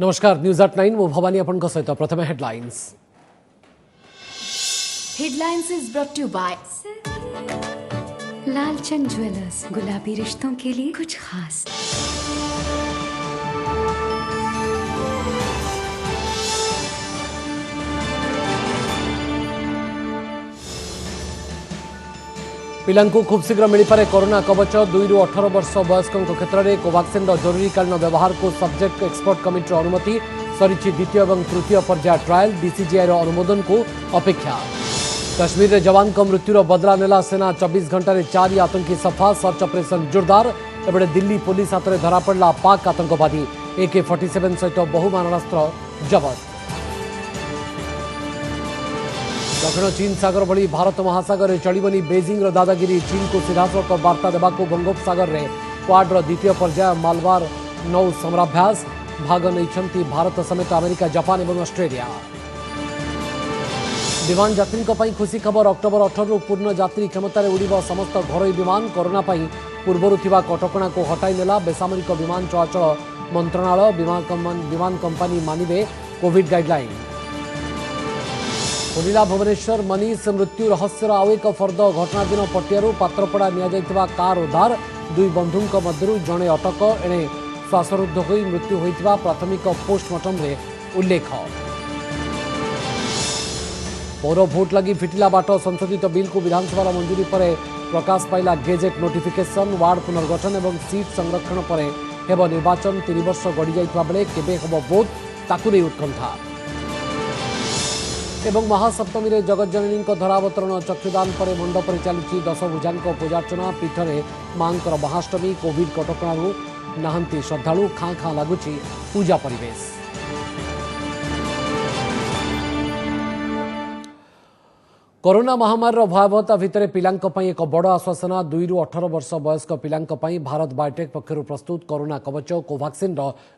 नमस्कार news at 9 मु भवानी आपन सहित प्रथम headlines is brought you by Lalchand jewellers, गुलाबी रिश्तों के लिए कुछ खास। पिलांकु खूब शीघ्र मिल पारे कोरोना कवच 2 ରୁ 18 वर्ष वयस्कों क्षेत्र में कोवाक्सिन जरूरीकालीन व्यवहार को सब्जेक्ट एक्सपर्ट कमिटी अनुमति सरी द्वितीय और तृतीय पर्याय ट्रायल डीसीजीआई अनुमोदन को अपेक्षा। कश्मीर में जवान को मृत्युर बदला नेला सेना 24 घंटे 4 आतंकी सफा सर्च ऑपरेशन जोरदार। एबे दिल्ली पुलिस हाथ में धरा पड़ा पाक आतंकवादी AK-47 सहित बहु मारणास्त्र जबत। दक्षिण चीन सागर भली भारत महासागर में चलबनी बेजिंग दादागिरी चीन को सीधासख वार्ता देवा बंगोपसागर में क्वाड्र द्वितीय पर्याय मालबार नौ समराभ्यास भाग नहीं भारत समेत अमेरिका जापान और ऑस्ट्रेलिया। विमान यात्री खुशी खबर अक्टोबर 18 पूर्ण यात्री क्षमतार उड़ब समस्त घरोई विमान कोरोना पूर्वर कटकणा को हटाई नेला बेसामरिक विमान चलाचल मंत्रणालय विमान कंपनी मानिबे कोविड गाइडलाइन। खोलिला भुवनेश्वर मनीष मृत्यु रहस्यर आउ एक फर्द घटना दिन पटियारू पात्रपड़ा निया कार उद्धार दुई बंधुओं मध्य जड़े अटक एणे श्वासरुद्ध हो मृत्यु होता प्राथमिक पोस्टमार्टम रे उल्लेख। पौर भोट लगी फिटिला बाट संशोधित बिल को विधानसभा मंजूरी पर प्रकाश पाइला गेजेट नोटिफिकेशन वार्ड पुनर्गठन और सीट संरक्षण पर हेब निर्वाचन 3 वर्ष गड़ी जाइतबा बेले केबे हेब वोट ताकु नै उत्कंठा। एवं महासप्तमी रे जगज्जननी धरावतरण चक्षुदान पर मंडप में चली 10 भुजा पूजार्चना पीठरे मां महाष्टमी कोविड कटकणु नहांती श्रद्धालु खाँ खाँ लगुच पूजा परिवेश। कोरोना महामारी भयावहता भितर पिलांक पई एक बड़ आश्वासना 2 ରୁ 18 वर्ष वयस्क पिलांक पई भारत बायोटेक पक्षरु प्रस्तुत कोरोना कवच कोवाक्सिन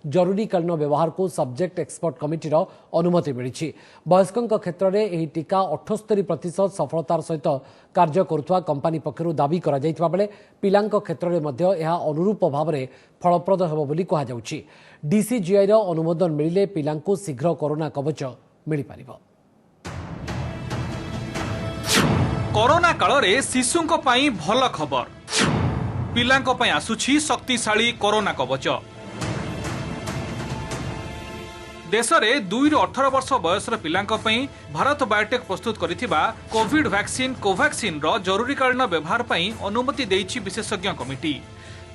जरूरीकालीन व्यवहार को सब्जेक्ट एक्सपर्ट कमिटीर अनुमति मिली। वयस्कों क्षेत्र में यह टीका 78% सफलतार सहित कार्य करुवा कंपनी पक्षरु दाबी करा जाइतबा बेले पिलांक क्षेत्र में मध्य यह अनुरूप भाव में फलप्रद हेबो बोली कहा जाउछि। डीसीजीआई अनुमोदन मिलिले पिलांकु शीघ्र कोरोना कवच मिल पारिबो। कोरोना काल रे शिशुंक पई भल खबर पिलांक पई आसुछि शक्तिशाली कोरोना कवच। देश में 2 ରୁ 18 वर्ष बयसर पिलांक पई भारत बायोटेक प्रस्तुत करिथिबा कोविड वैक्सीन कोवैक्सीन रो जरूरीकालीन व्यवहार पई अनुमति देइछि विशेषज्ञ कमिटी।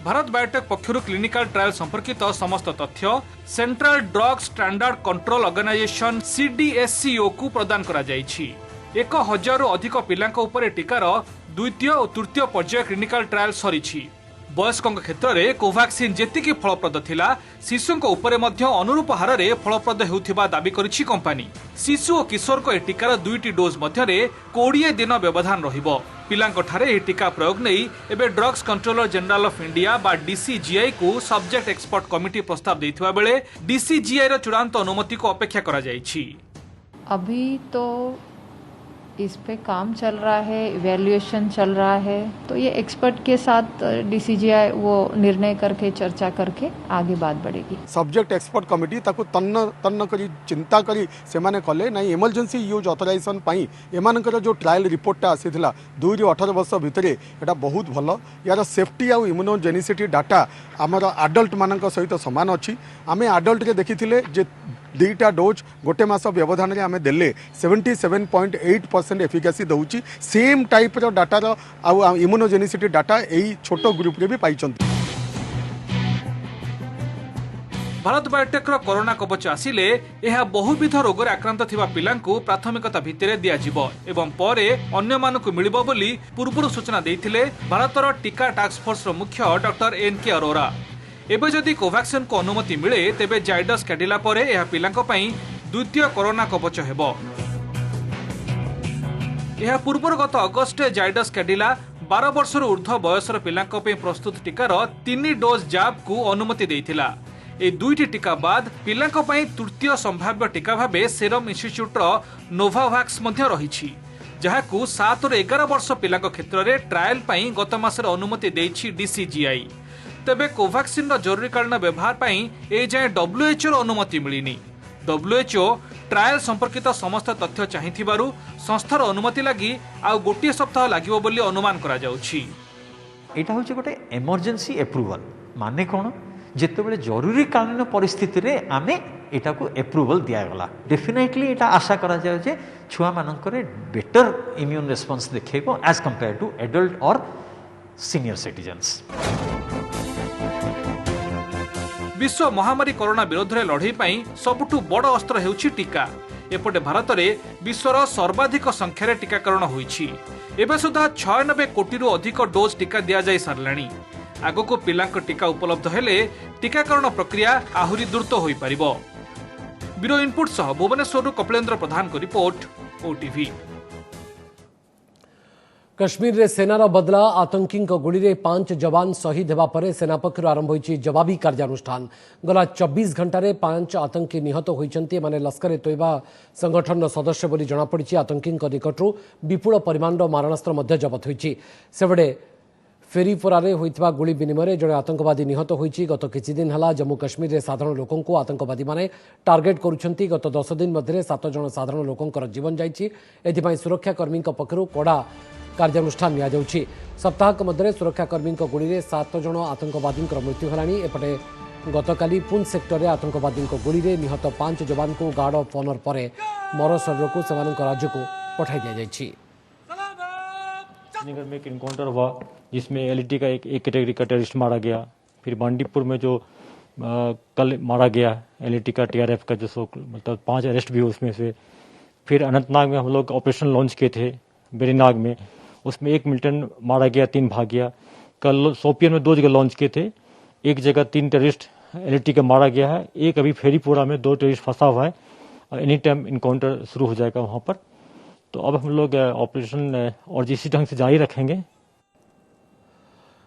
भारत बायोटेक पक्षरु क्लिनिकल ट्रायल संपर्कित समस्त तथ्य central drug standard control organization CDSCO को प्रदान करा जाइछि। 1000 अधिक पिलांक उपरे टीकार द्वितीय और तृतीय पर्याय क्लिनिकल ट्रायल सरीछि। वयस्कों क्षेत्र में कोवैक्सीन जेतिकी फलप्रद थिला शिशुंक उपरे मध्य अनुरूप हार में फलप्रद हेउथिबा दाबी करिछि कंपनी। शिशु और किशोर को टीकार 2टी डोज मध्य 20 दिन व्यवधान रहिबो। पिलांक ठारे एही टीका प्रयोग नै एबे drugs controller general of India बा डीसीजीआई को सब्जेक्ट एक्सपर्ट कमिटी प्रस्ताव दैथिबा बेले डीसीजीआई रो चूड़ांत अनुमति को अपेक्षा करा जाइछि। अभी तो इस पे काम चल रहा है, इवैल्यूएशन चल रहा है, तो ये एक्सपर्ट के साथ डीसीजीआई वो निर्णय करके चर्चा करके आगे बात बढ़ेगी। सब्जेक्ट एक्सपर्ट कमिटी ताको तन्न करी चिंता करी से माने कले नहीं इमरजेंसी यूज ऑथराइजेशन पाई एमानकर जो ट्रायल रिपोर्टा आसीथिला 2 ରୁ 18 वर्ष भितर एटा बहुत भल यार सेफ्टी आ इम्यूनोजेनिसिटी डाटा आमर आडल्ट मानक सहित समान अछि। आमे आडल्ट के देखिथिले जे 2टा डोज गोटे मास व्यवधान रे आमे देले 77.8% एफिकेसी दउची। सेम टाइप रो डाटा रो आ इम्यूनोजेनिसिटी डाटा एई छोटो ग्रुप रे भी पाइचंती। भारत बायोटेक रो कोरोना कवच आसिले यह बहुविध रोग रे आक्रांत थिबा पिलांकु प्राथमिकता भितरे दिया जिवो एवं परे अन्य मानकु मिलिबो बोली पूर्वरु सूचना देइथिले भारतर टीका टास्क फोर्स रो मुख्य डॉक्टर NK अरोरा। एबे जदि कोवैक्सीन को अनुमति मिले तेबे जाइडस कैडिला परे यह पिलांक पई द्वितीय कोरोना कवच हेबो। यह पूर्वर गत अगस्ट जाइडस कैडिला 12 वर्षर ऊर्ध्व बयसर पिलांक पई प्रस्तुत टीकार 3 डोज जाब को अनुमति देइथिला। ए 2टी टीका बाद पिलांक पई तृतीय संभाव्य टीका भाबे सेरम इंस्टीट्यूट रो नोवावैक्स मध्य रहिछि जहाकू 7 ରୁ 11 वर्ष पिलांक क्षेत्र में ट्रायल पई गत मासर अनुमति देइछि डीसीजीआई। तेबे कोवैक्सीन जरूरीकालीन व्यवहार पर ए जाए WHO अनुमति मिलनी। WHO ट्रायल संपर्कित समस्त तथ्य चाहिथिबारु संस्थार अनुमति लगी आउ गोटे सप्ताह लागिबो बोली अनुमान करा जाउछि। एटा होचे गोटे इमरजेंसी एप्रूवल माने कोन जेते बेले जरूरी कालीन परिस्थिति रे आमे एटा को एप्रूवल दिया गला। डेफिनेटली एटा आशा करा जाय जे छुआ मानकरे बेटर इम्यून रेस्पॉन्स देखेबो एज कंपेयर टू एडल्ट और सीनियर सिटीजन्स। विश्व महामारी कोरोना विरोध में लड़ई पाई सबुठु बड़ अस्त्र हेउछि टीका। एपटे भारत में विश्वर सर्वाधिक संख्यार टीकाकरण होइछि। एबे सुधा 96 कोटी अधिक डोज टीका दिया जाय सारलाणी। आगको पिलांक टीका उपलब्ध हेले टीकाकरण प्रक्रिया आहुरी द्रुत होई परिबो। ब्यूरो इनपुट सह भुवनेश्वर कपिलेन्द्र प्रधान को रिपोर्ट ओटीवी। कश्मीर रे सेनार बदला आतंकी गुड़ी रे 5 जवान शहीद होगा पर सेना पक्षर आरंभ होइछि जवाबी कार्यानुष्ठान। गला 24 घंटा रे 5 आतंकी निहत होइछन्ति माने लश्कर ए तोयबा संगठन सदस्य बोली जणा पड़िछि। आतंकी निकटरू विपुल परिमाण मारणास्त्र मध्य जबत होइछि। सेबडे फेरीपोरारे होइतबा गुली विनिमय जड़े आतंकवादी निहत होइछि। गत किछि दिन हला जम्मू कश्मीर रे साधारण लोकंकु आतंकवादी माने टार्गेट करुछन्ति। गत 10 दिन मध्य 7 जन साधारण लोकंकर जीवन जाइछि। एथिपाई सुरक्षाकर्मी पक्षरु कड़ा कार्यानुष्ठान निया जाउछि। सप्ताहक मध्य सुरक्षाकर्मी गुड़ी रे 7 जन आतंकवादी मृत्यु हेलाणी। एपटे गतकाली पुंछ सेक्टर में आतंकवादी गुड़ी रे निहत 5 जवान को गार्ड ऑफ ऑनर पर मर शरीर को सेमानक राज्य को पठाई दिया जाइछि। में एक इनकाउंटर हुआ जिसमें एलईटी का एक कैटेगरी का टेररिस्ट मारा गया। फिर बांडीपुर में जो कल मारा गया एलईटी का टीआरएफ का जो मतलब 5 अरेस्ट भी हुए उसमें से। फिर अनंतनाग में हम लोग ऑपरेशन लॉन्च किए थे बेरीनाग में, उसमें 1 मिलिटेंट मारा गया, 3 भाग गया। कल सोपियन में 2 जगह लॉन्च किए थे, एक जगह 3 टेररिस्ट एलईटी का मारा गया है, एक अभी फेरीपुरा में 2 टेररिस्ट फंसा हुआ है। एनी टाइम इनकाउंटर शुरू हो जाएगा वहाँ पर। तो अब हम लोग ऑपरेशन और इसी ढंग से जारी रखेंगे।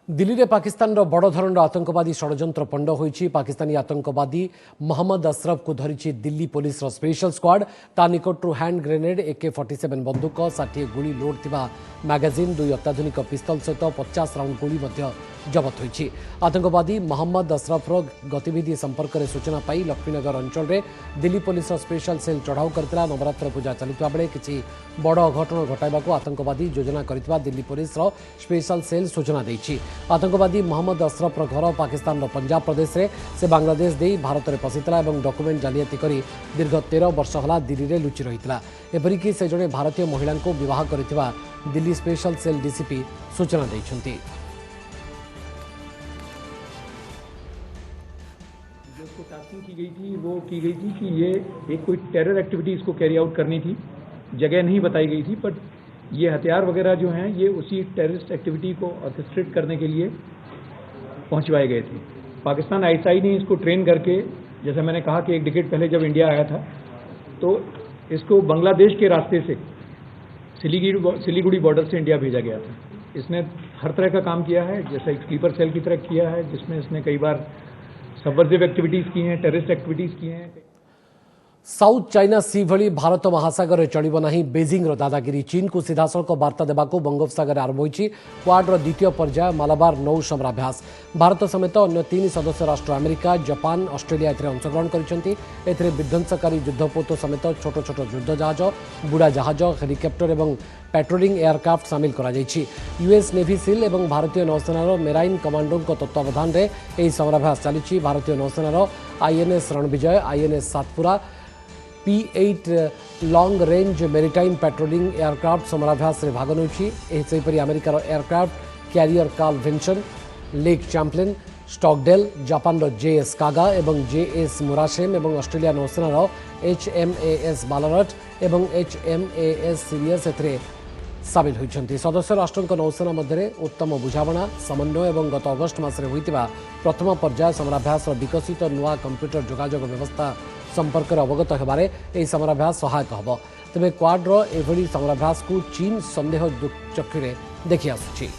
दिल्ली में पाकिस्तान बड़ धरण आतंकवादी षड्यंत्र पंड होइछि। पाकिस्तानी आतंकवादी मोहम्मद अशरफ को धरिछि दिल्ली पुलिस स्पेशल स्क्वाड। ता निकटरू हैंड ग्रेनेड AK-47 बंदूक 60 गुली लोड थिबा मैगजीन 2 अत्याधुनिक पिस्तल सहित 50 राउंड गुली मध्य जबत होइछि। आतंकवादी मोहम्मद अशरफर गतिविधि संपर्क में सूचना पाई लक्ष्मीनगर अंचल में दिल्ली पुलिस स्पेशल सेल चढ़ाऊ करथिला। नवरात्र पूजा चलुवा बेले किछि बड़ अघटन घटाइबाकू आतंकवादी योजना करथिबा दिल्ली पुलिस स्पेशल सेल सूचना दैछि। आतंकवादी मोहम्मद अशरफर घर पाकिस्तान पंजाब प्रदेश में से बांग्लादेश दे भारत में पशिला और डॉक्यूमेंट जालियाती करी दीर्घ 13 वर्ष हला दिल्ली में लुचि रहितला। एपरिकी से जड़े भारतीय महिला को विवाह करथिबा दिल्ली स्पेशल सेल डीसीपी सूचना दैछन्ति। जो टास्किंग की गई थी वो की गई थी कि ये एक कोई टेरर एक्टिविटी इसको कैरी आउट करनी थी। जगह नहीं बताई गई थी, बट ये हथियार वगैरह जो हैं ये उसी टेररिस्ट एक्टिविटी को ऑर्केस्ट्रेट करने के लिए पहुंचवाए गए थे। पाकिस्तान आईएसआई ने इसको ट्रेन करके, जैसे मैंने कहा कि 1 डिकेड पहले जब इंडिया आया था तो इसको बांग्लादेश के रास्ते से सिलीगुड़ी बॉर्डर से इंडिया भेजा गया था। इसने हर तरह का काम किया है, जैसे एक स्लीपर सेल की तरह किया है, जिसमें इसने कई बार सबवर्सिव एक्टिविटीज की हैं, टेररिस्ट एक्टिविटीज की हैं। साउथ चाइना सी भली भारत महासागर चलिब नहीं बेजिंग दादागिरी। चीन को सीधासलख वार्ता देवाक बंगोपसागर आरंभ होइछि। क्वाडर द्वितीय पर्याय मालाबार नौ समराभ्यास। भारत समेत अन्य 3 सदस्य राष्ट्र अमेरिका, जापान, ऑस्ट्रेलिया एथिरे अंशग्रहण करिसेंति। एथिरे विध्वंसकारी युद्धपोत समेत छोट छोट युद्ध जहाज, बुड़ा जहाज, हेलिकप्टर और पेट्रोलिंग एयरक्राफ्ट सामिल करा जाइछि। यूएस नेवी सिल और भारतीय नौसेनार मेराइन कमांडो तत्वावधान में यह समराभ्यास चली। भारतीय नौसेनार INS Ranvijay, INS Satpura, P-8 long range maritime patrolling aircraft समराभ्यास रे भाग नौछि। अमेरिकार aircraft carrier Carl Vinson, Lake Champlain, Stockdale, Japan JS Kaga और JS मुराशेम और ऑस्ट्रेलिया नौसेनार HMAS बालारट और HMAS सीरियस एथिरे सामिल होइछन्ति। सदस्य राष्ट्रक नौसेना मध्य उत्तम बुझाणा समन्वय और गत अगस्ट मासरे होइतिबा प्रथम पर्याय समराभ्यास विकसित नुआ कंप्यूटर जोगाजोग व्यवस्था संपर्क अवगत होबारे एही समराभ्यास सहायक हब। तेबे क्वाडर एभली समराभ्यास को चीन संदेह चक्षुरे देखि आसुछि।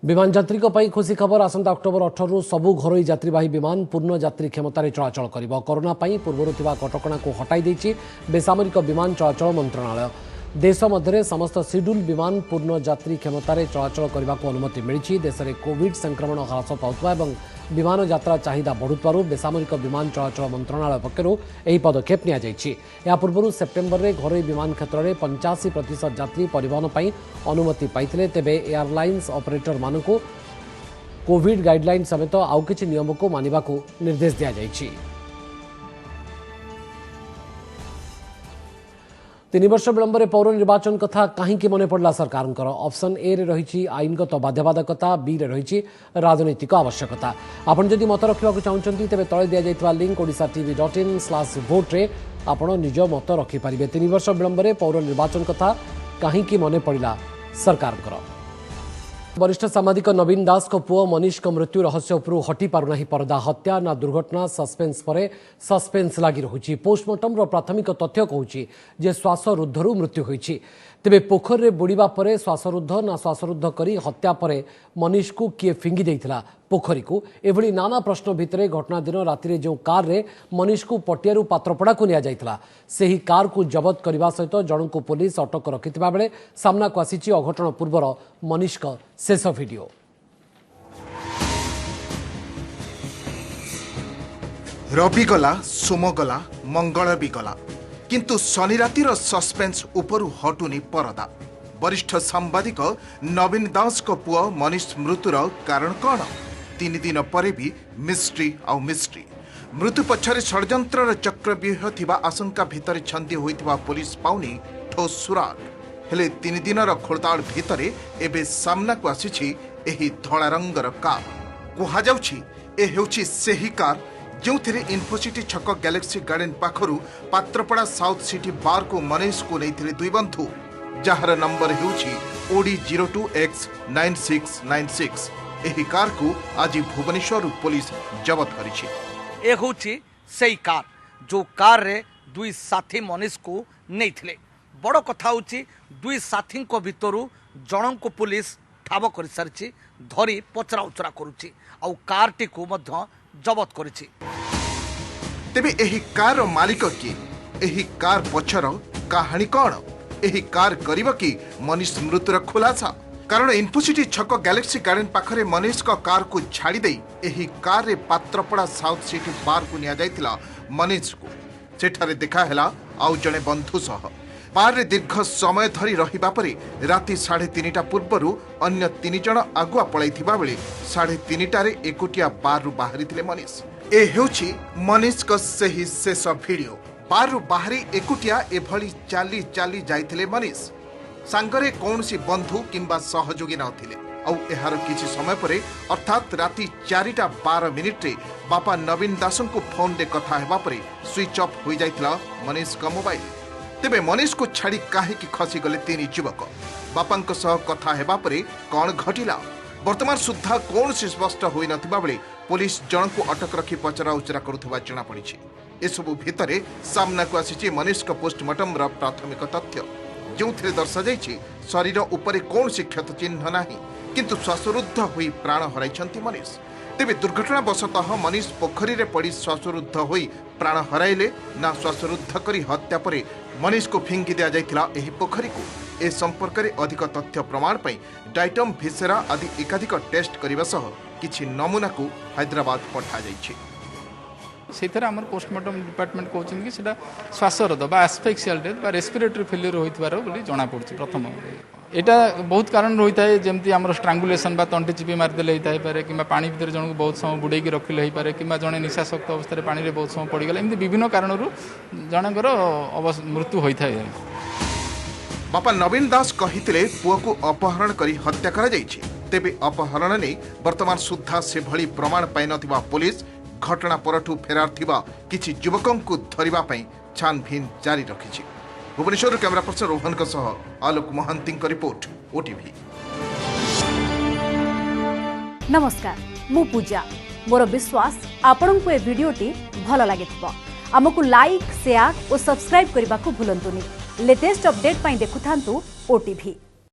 विमान यात्रिक पई खुशी खबर। आसंता अक्टोबर 18 रु सबु घरोई यात्रीवाही विमान पूर्ण यात्री क्षमतार चलाचल करिब। कोरोना पई पूर्वरु थिबा कटकणा को हटाई दैछि बेसामरिक विमान चलाचल मंत्रणालय। देश मध्य समस्त शेड्यूल विमान पूर्ण यात्री क्षमतार चलाचल करने को अनुमति मिली। देश में कोविड संक्रमण ह्रास पाउथबा एवं विमान यात्रा चाहिदा बढ़ुतबारु बेसामरिक विमान चलाचल मंत्रणालय पक्षरु एही पदक्षेप निया जायछि। या पूर्व सेप्टेम्बर में घरोई विमान क्षेत्र में 85% यात्री परिवहन पर अनुमति पाइथिले। तेबे एयरलाइंस ऑपरेटर मानकु कोविड गाइडलाइन समेत आउ किछि नियम को मानिबाकु निर्देश दिया जायछि। 3 वर्ष विलंब पौर निर्वाचन कथा कहीं मन पड़ा सरकार। ऑप्शन ए रे रही आईनगत बाध्यबाधकता, बी रे रही राजनैतिक आवश्यकता। आपन जदि मत रखा चाहते तेज तले दि जाइथिबा लिंक odisatv.in/vote रे आपन निज मत रखिपारे। 3 वर्ष विलंब पौर निर्वाचन कथा कहीं मन पड़ा सरकार। वरिष्ठ सामाजिक नवीन दास को पुओ मनीष को मृत्यु रहस्य उपरू हटी पारुना पर्दा। हत्या ना दुर्घटना सस्पेंस परे सस्पेंस लगी रही। पोस्टमार्टम रो प्राथमिक तथ्य कहूँ जे श्वासरुद्धरू मृत्यु होईछि। तेबे पोखर रे बुड़ीबा परे श्वासरुद्ध ना श्वासरुद्ध करी हत्या परे मनीष को किए फिंगी देइथिला पोखरी को। एभली नाना प्रश्न भितरे घटना दिन राति जो कार रे मनीष को पटियारू पात्रपड़ा को निया जाइथिला सेही कार को जबत करने सहित जन को पुलिस अटक रखिथिबा बेले सामना को आसीछि अघटन पूर्वर मनीष का शेष वीडियो। रवि गला, सोम गला, मंगल भी गला, किंतु शनि रातिर सस्पेंस उपरू हटुनी परदा। वरिष्ठ सांबादिक नवीन दास को पुओ मनीष मृत्युर कारण कौन? 3 दिन पर भी मिस्ट्री आउ मिस्ट्री। मृत्यु पछरे षड्यंत्र चक्रव्यूह थिबा आशंका भितर छंदी होइथिबा पुलिस पाउनी ठोस सुराग। हेले 3 दिनर खोलताड़ भितरे एबे सामना को आसीछि एही धळा रंगर कार। कुहा जाउछि ए हेउछि सेही कार जो इन्फोसिटी छक गैलेक्सी गार्डन पाखरु पात्रपड़ा साउथ सिटी बार को मनीष को नहीं 2 बंधु जार नंबर होउछि ओडी 02X9696। एही कार को आज भुवनेश्वर पुलिस जबत करिछि। ए होउछि सेही कार जो कार रे 2 साथी मनीष को नहीं। बड़ कथा होउछि 2 साथी को भितरु जन को पुलिस ठाब कर सारिछि, धरी पचरा उचरा करुछि आ कारटी को मध्य जबत करिछि। तेबे एही कार मालिक किए? एही कार पछर कहानी कौन? एही कार करिब कि मनीष मृत्युर खुलासा? कारण इन्फोसिटी छक गैलेक्सी गार्डन पाखरे मनीष का कार को छाड़ी दे एही कार रे पात्रपड़ा साउथ सिटी बार को निया जाइथिला मनीष को। सेठारे देखा हैला आउ जने बंधु सह। बार रे दीर्घ समय धरी रहिबा परे राति 3:30 पूर्वरु अन्य 3 जण आगुआ पळैथिबा बेले 3:30 रे एकुटिया बार रु बाहरिथिले मनीष। ए हेउछि मनीष का सही शेष वीडियो। बार रु बाहरी एकुटिया एभली चाली चाली जाइथिले मनीष। सांगरे कौनसी बंधु किंबा सहयोगी नथिले। आउ एहार किछि समय परे अर्थात राति 4:12 रे बापा नवीन दासन को फोन रे कथा हेबा परे स्विच ऑफ होई जाइथिला मनीष का मोबाइल। तेबे मनीष को छाड़ी काहे कि खसी गले 3 युवक? बापांक सह कथा हेबा परे कौन घटिला वर्तमान सुद्धा कौन से स्पष्ट होई नथिबा बेले पुलिस जन को अटक रखी पचरा उचरा करुथबा जना पड़िछि। एसबु भितरे सामना को आसीछि मनीष का पोस्टमार्टम रा प्राथमिक तथ्य जोंथिरे दर्शा जाइछि शरीर उपरे कौन से क्षत चिन्ह नाही किंतु श्वासरुद्ध होई प्राण हराइछंती मनीष। तेबे दुर्घटना वशतः मनीष पोखरी रे पड़ी श्वासरुद्ध होई प्राण हराइले ना श्वासरुद्ध करी हत्या परे मनीष को फिंगी दिया जाइथिला एही पोखरी को? ए संपर्क में अधिक तथ्य प्रमाण पर डाइटम भिसेरा आदि एकाधिक टेस्ट करने सह किछि नमूना को हैदराबाद पठा जाइछि। सेथरे हमर पोस्टमार्टम डिपार्टमेंट कहउछन कि सेटा श्वासरोध बा एस्फिक्सियल डेथ बा रेस्पिरेटरी फेलियर होइतबार बोली जणा पड़छि। प्रथम एटा बहुत कारण रही है जमती आम स्ट्रांगुलेसन बा तंटी चिपी मारिदेले होता पारे कि पानी भितर जन को बहुत समय बुड़ेक रखिले हो पारे कि जड़े निशाशक्त अवस्था पानी रे बहुत समय पड़गला एमती विभिन्न कारणरू जनकर मृत्यु होता है। बापा नवीन दास कहिथिले पुओ को अपहरण करी हत्या करा जाइछि। तेबे अपहरण नै वर्तमान सुद्धा से भली प्रमाण पाइ नथिबा पुलिस घटना परठू फेरार थिबा किछि युवकन को धरिबा पई छानभिन जारी रखिछि। भुवनेश्वर कैमरा पर्सन रोहन का सह आलोक महांती का रिपोर्ट ओटीवी। नमस्कार मु पूजा मोर विश्वास आपन को ए वीडियोटी भल लागिथिबो हमकु लाइक शेयर और सब्सक्राइब करबा को भूलंतुनी। लेटेस्ट अपडेट पाई देखुथांतु ओटीवी।